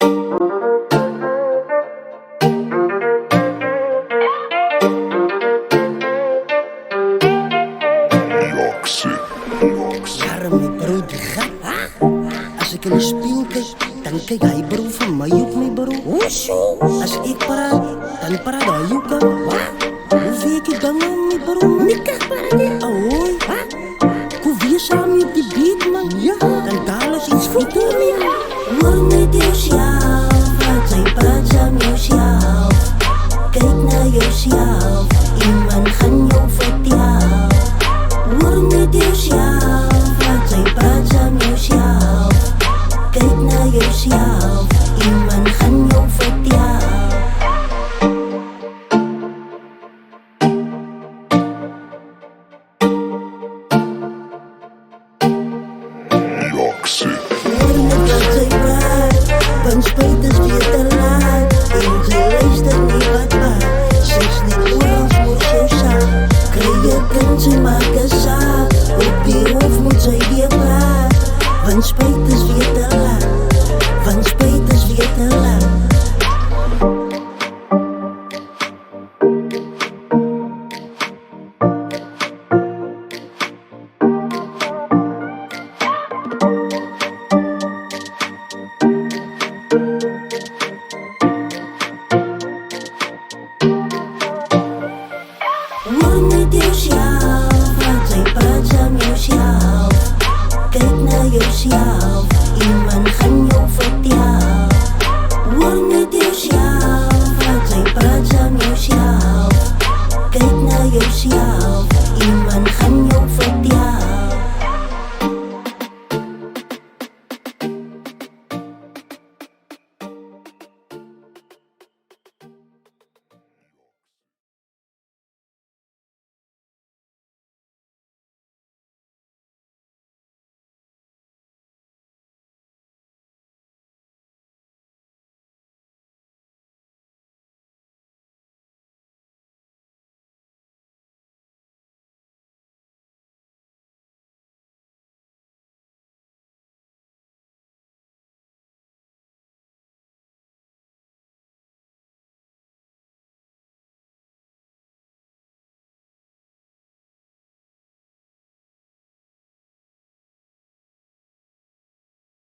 Arme bro, die gaat. Als ik in de spiegel kijk, dan kijk hij bro van mij op mij bro. Hoezo? Als ik praat, dan praat hij ook al. Hoe weet ik dan aan mij bro? Niet echt praten. Ahoy. Hoe wie samen op die beat man? Ja. Dan dalen ze iets goed door me. Word met jezelf, wat zij praat aan jezelf. Kijk naar jezelf, iemand gaan jou vertellen. Word met jezelf, wat zij praat aan jezelf. Kijk naar jezelf, iemand gaan jou vertellen. Word met wat zij praat, want spijt is weer te laat. En ze luistert niet wat waar. Ze is niet oorlogs moet zo zaak. Krijg je kind, ze maken zaak. Op die hoofd moet zij weer praat. Want spijt is weer te laat. Want spijt is weer te laat. Word met jezelf, wat zij praat aan jezelf. Kijk naar jezelf, iemand gaan jou vertellen. Word met jezelf.